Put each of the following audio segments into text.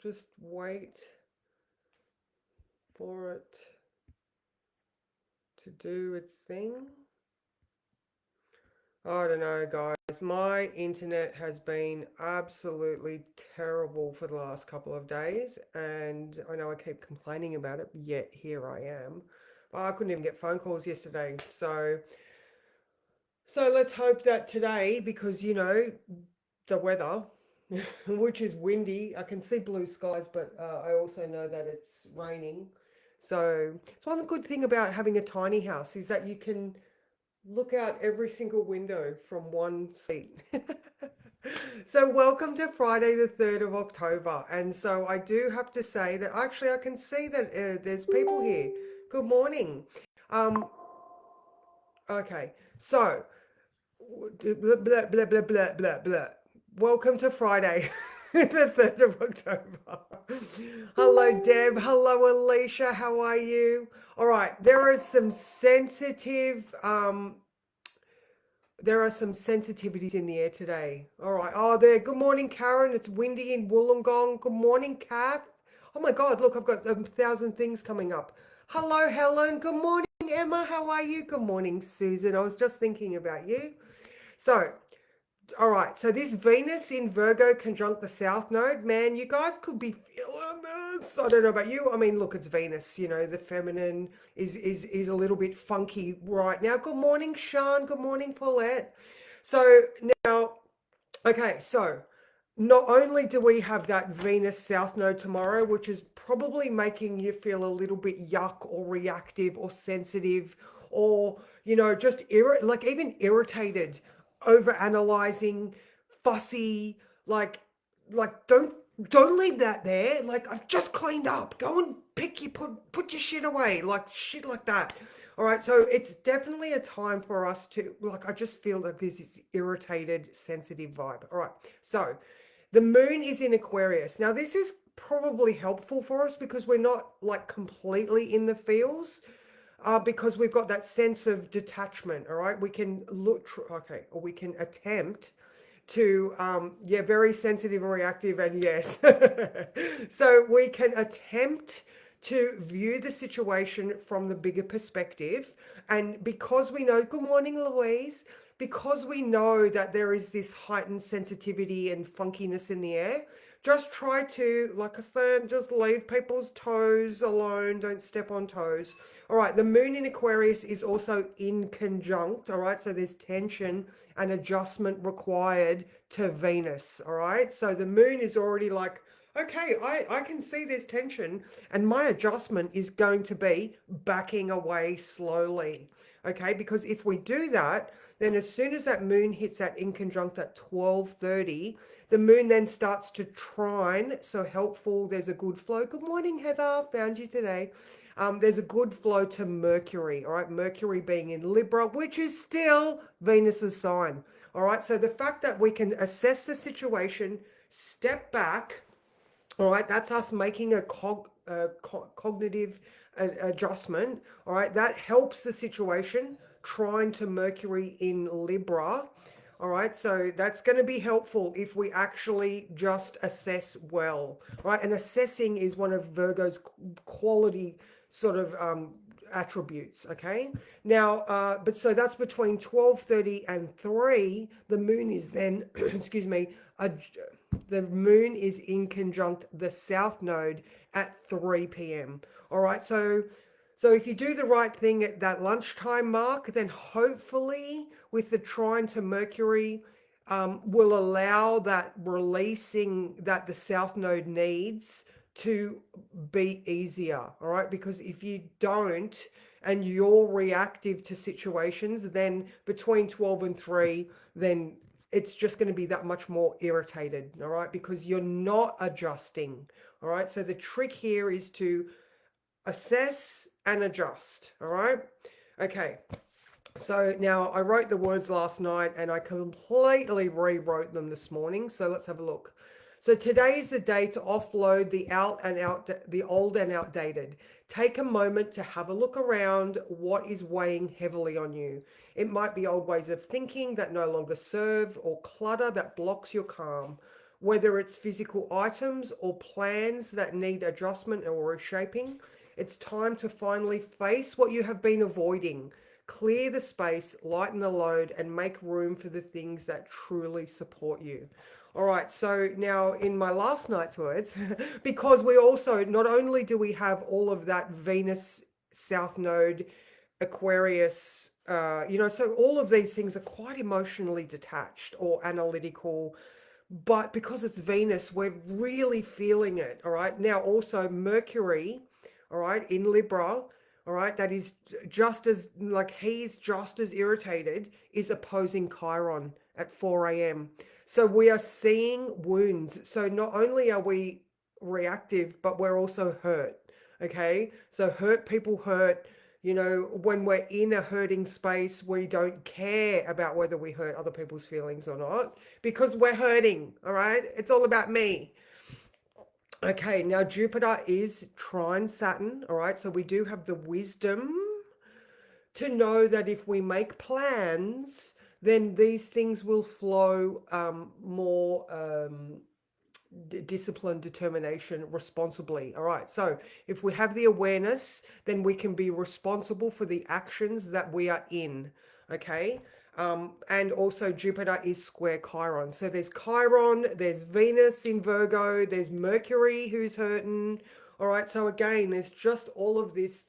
just wait for it to do its thing. I don't know, guys. My internet has been absolutely terrible for the last couple of days, and I know I keep complaining about it, yet here I am. But I couldn't even get phone calls yesterday. So let's hope that today, because the weather, which is windy, I can see blue skies, but I also know that it's raining. So it's one good thing about having a tiny house is that you can look out every single window from one seat. So welcome to Friday the 3rd of October. And so I do have to say that actually I can see that there's people here. Good morning. Um, okay, so blah, blah, blah, blah, blah, blah, blah. Welcome to Friday, the 3rd of October. Hello, Deb. Hello, Alicia. How are you? All right, there are some sensitivities in the air today. All right. Oh, there. Good morning, Karen. It's windy in Wollongong. Good morning, Kath. Oh my God, look, I've got 1,000 things coming up. Hello, Helen. Good morning, Emma. How are you? Good morning, Susan. I was just thinking about you. So, all right, so this Venus in Virgo conjunct the South Node, man, you guys could be feeling this. I don't know about you. I mean, look, it's Venus. The feminine is a little bit funky right now. Good morning, Sean. Good morning, Paulette. So now, okay, so not only do we have that Venus South Node tomorrow, which is probably making you feel a little bit yuck or reactive or sensitive or, just like even irritated, over analyzing, fussy, like, don't leave that there. Like, I've just cleaned up. Go and put your shit away, like shit like that. All right, so it's definitely a time for us to, like, I just feel like there's this irritated, sensitive vibe. All right, so the moon is in Aquarius. Now, this is probably helpful for us because we're not like completely in the feels, because we've got that sense of detachment. All right, we can okay, or we can attempt to, yeah, very sensitive and reactive, and yes. So we can attempt to view the situation from the bigger perspective. And because we know, good morning, Louise, because we know that there is this heightened sensitivity and funkiness in the air, just try to, like I said, just leave people's toes alone. Don't step on toes. All right, the moon in Aquarius is also in conjunct. All right, so there's tension and adjustment required to Venus. All right, so the moon is already like, okay, I can see there's tension, and my adjustment is going to be backing away slowly. Okay, because if we do that, then as soon as that moon hits that in conjunct at 12:30, the moon then starts to trine. So helpful, there's a good flow. Good morning, Heather. Found you today. There's a good flow to Mercury. All right, Mercury being in Libra, which is still Venus's sign. All right, so the fact that we can assess the situation, step back, all right, that's us making a cognitive adjustment. All right, that helps the situation, trying to Mercury in Libra. All right, so that's going to be helpful if we actually just assess well. Right, and assessing is one of Virgo's quality sort of attributes. Okay, now, but so that's between 12:30 and 3. The moon is then, excuse me, the moon is in conjunct the South Node at 3 p.m. All right, so if you do the right thing at that lunchtime mark, then hopefully with the trine to Mercury, will allow that releasing that the South Node needs to be easier. All right, because if you don't and you're reactive to situations, then between 12 and 3, then it's just going to be that much more irritated. All right, because you're not adjusting. All right, so the trick here is to assess and adjust. All right, okay. So now I wrote the words last night and I completely rewrote them this morning. So let's have a look. So today is the day to offload the old and outdated. Take a moment to have a look around what is weighing heavily on you. It might be old ways of thinking that no longer serve, or clutter that blocks your calm. whether it's physical items or plans that need adjustment or reshaping. It's time to finally face what you have been avoiding. Clear the space, lighten the load, and make room for the things that truly support you. All right, so now in my last night's words, because we also, not only do we have all of that Venus South Node, Aquarius, so all of these things are quite emotionally detached or analytical, but because it's Venus, we're really feeling it. All right, now also Mercury, all right, in Libra, all right, that is just as, like, he's just as irritated, is opposing Chiron at 4 a.m. So we are seeing wounds. So not only are we reactive, but we're also hurt. Okay. So hurt people hurt. When we're in a hurting space, we don't care about whether we hurt other people's feelings or not because we're hurting. All right. It's all about me. Okay, now Jupiter is trine Saturn, all right? So we do have the wisdom to know that if we make plans, then these things will flow more discipline, determination, responsibly. All right, so if we have the awareness, then we can be responsible for the actions that we are in, okay? And also Jupiter is square Chiron. So there's Chiron, there's Venus in Virgo, there's Mercury who's hurting. All right, so again, there's just all of this.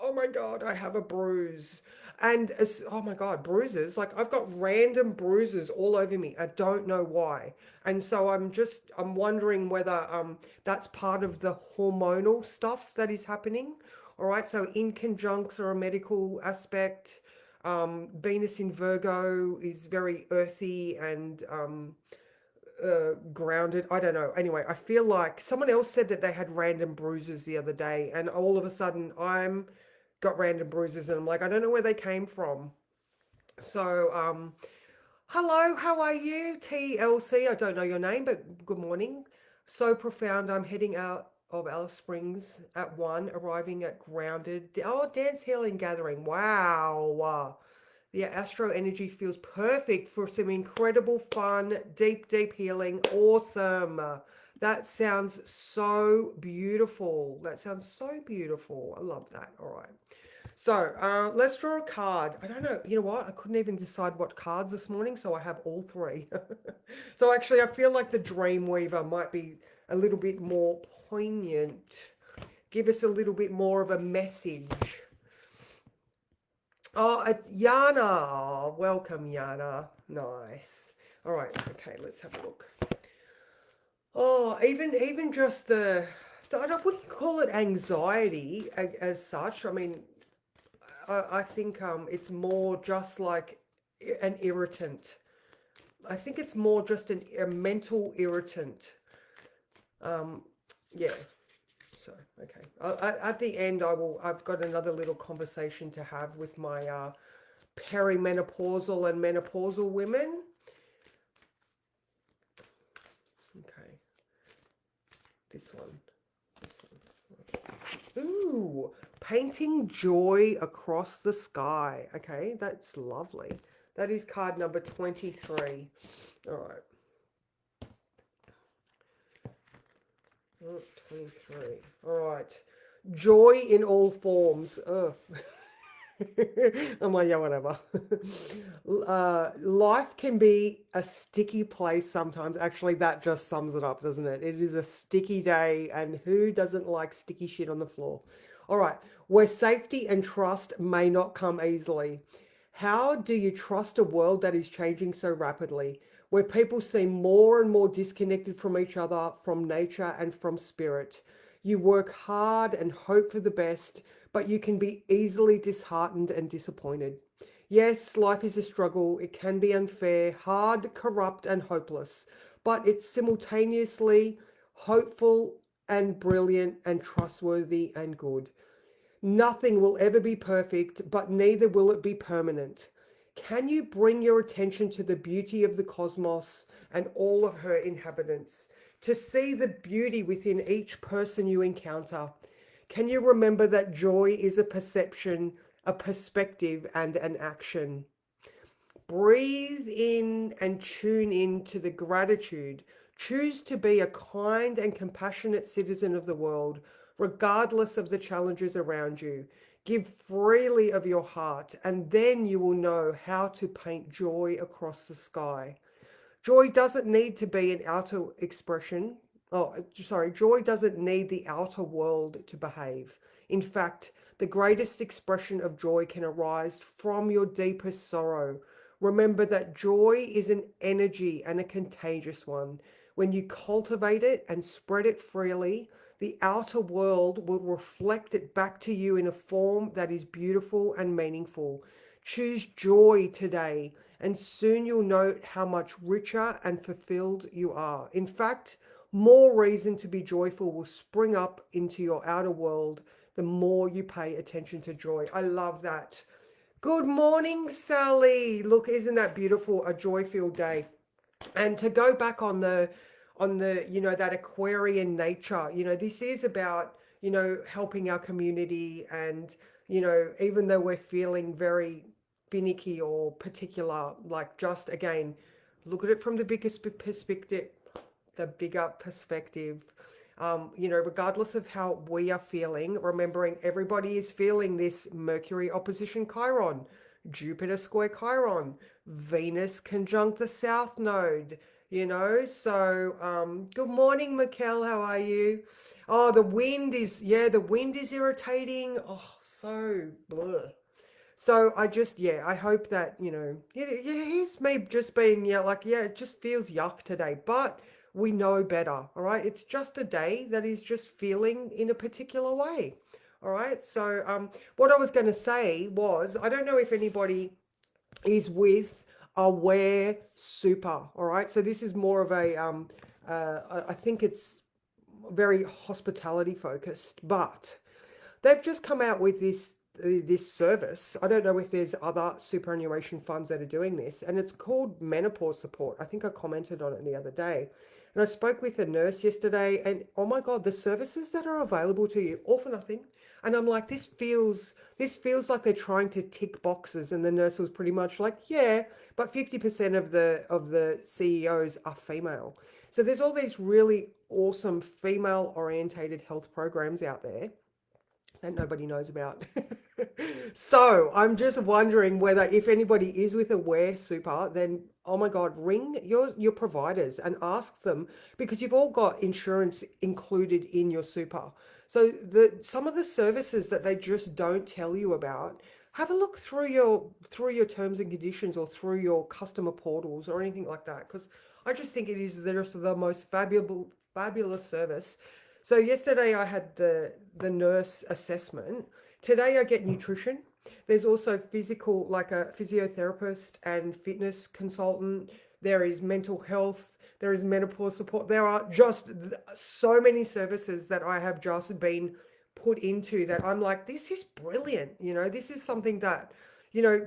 Oh my God, I have a bruise. And oh my God, bruises. Like, I've got random bruises all over me. I don't know why. And so I'm wondering whether that's part of the hormonal stuff that is happening. All right, so in conjuncts or a medical aspect. Venus in Virgo is very earthy and grounded. I don't know. Anyway, I feel like someone else said that they had random bruises the other day, and all of a sudden I'm got random bruises, and I'm like, I don't know where they came from. So, hello, how are you? TLC, I don't know your name, but good morning. So profound. I'm heading out of Alice Springs at 1, arriving at Grounded. Oh, Dance Healing Gathering. Wow. The Astro energy feels perfect for some incredible fun, deep healing. Awesome. That sounds so beautiful. I love that. All right. So let's draw a card. I don't know. You know what? I couldn't even decide what cards this morning, so I have all three. So actually, I feel like the Dreamweaver might be a little bit more poignant. Give us a little bit more of a message. Oh, it's Yana. Oh, welcome, Yana. Nice. All right. Okay, let's have a look. Oh, even just I wouldn't call it anxiety as such. I mean, I think it's more just like an irritant. I think it's more just a mental irritant. Yeah. So, okay. At the end, I've got another little conversation to have with my perimenopausal and menopausal women. Okay. This one. Ooh, painting joy across the sky. Okay, that's lovely. That is card number 23. All right. Oh, 23. All right. Joy in all forms. Oh. I'm like, yeah, whatever. Life can be a sticky place sometimes. Actually, that just sums it up, doesn't it? It is a sticky day, and who doesn't like sticky shit on the floor? All right, where safety and trust may not come easily. How do you trust a world that is changing so rapidly, where people seem more and more disconnected from each other, from nature, and from spirit? You work hard and hope for the best, but you can be easily disheartened and disappointed. Yes, life is a struggle. It can be unfair, hard, corrupt, and hopeless, but it's simultaneously hopeful and brilliant and trustworthy and good. Nothing will ever be perfect, but neither will it be permanent. Can you bring your attention to the beauty of the cosmos and all of her inhabitants, to see the beauty within each person you encounter? Can you remember that joy is a perception, a perspective, and an action? Breathe in and tune in to the gratitude, Choose to be a kind and compassionate citizen of the world, regardless of the challenges around you. Give freely of your heart, and then you will know how to paint joy across the sky. Joy doesn't need to be an outer expression. Oh, sorry. Joy doesn't need the outer world to behave. In fact, the greatest expression of joy can arise from your deepest sorrow. Remember that joy is an energy and a contagious one. When you cultivate it and spread it freely, the outer world will reflect it back to you in a form that is beautiful and meaningful. Choose joy today, and soon you'll note how much richer and fulfilled you are. In fact, more reason to be joyful will spring up into your outer world the more you pay attention to joy. I love that. Good morning, Sally. Look, isn't that beautiful? A joy-filled day. And to go back on the that Aquarian nature, this is about helping our community. And even though we're feeling very finicky or particular, like, just again, look at it from the biggest perspective, the bigger perspective. Regardless of how we are feeling, remembering everybody is feeling this Mercury opposition Chiron, Jupiter square Chiron, Venus conjunct the South Node, So, good morning, Mikkel. How are you? Oh, the wind is irritating. Oh, so blur. So I hope that, here's me just being, it just feels yuck today, but we know better. All right. It's just a day that is just feeling in a particular way. All right. So, what I was going to say was, I don't know if anybody is with Aware Super. All right. So this is more of a, I think it's very hospitality focused, but they've just come out with this service. I don't know if there's other superannuation funds that are doing this, and it's called menopause support. I think I commented on it the other day. And I spoke with a nurse yesterday, and oh my God, the services that are available to you, all for nothing. And I'm like, this feels like they're trying to tick boxes. And the nurse was pretty much like, yeah, but 50% of the CEOs are female. So there's all these really awesome female orientated health programs out there that nobody knows about. So I'm just wondering whether, if anybody is with Aware Super, then oh my God, ring your providers and ask them, because you've all got insurance included in your super. So some of the services that they just don't tell you about, have a look through your terms and conditions, or through your customer portals or anything like that, because I just think it is just the most fabulous service. So yesterday I had the nurse assessment. Today I get nutrition. There's also physical, like a physiotherapist and fitness consultant. There is mental health. There is menopause support. There are just so many services that I have just been put into, that I'm like, this is brilliant. This is something that,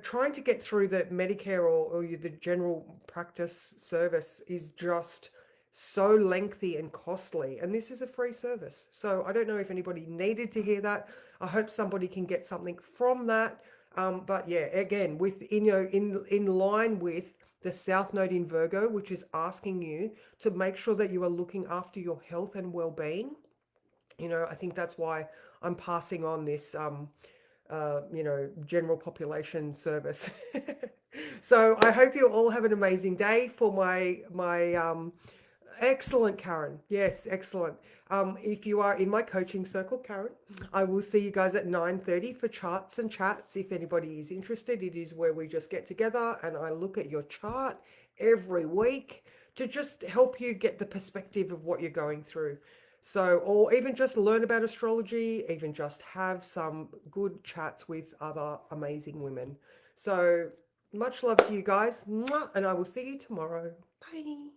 trying to get through the Medicare, or the general practice service is just so lengthy and costly, and this is a free service. So I don't know if anybody needed to hear that. I hope somebody can get something from that. But yeah, again, in line with the South Node in Virgo, which is asking you to make sure that you are looking after your health and well-being. I think that's why I'm passing on this general population service. So I hope you all have an amazing day. For my excellent, Karen. Yes, excellent. If you are in my coaching circle, Karen, I will see you guys at 9:30 for charts and chats. If anybody is interested, it is where we just get together and I look at your chart every week to just help you get the perspective of what you're going through. So, or even just learn about astrology, even just have some good chats with other amazing women. So, much love to you guys, and I will see you tomorrow. Bye.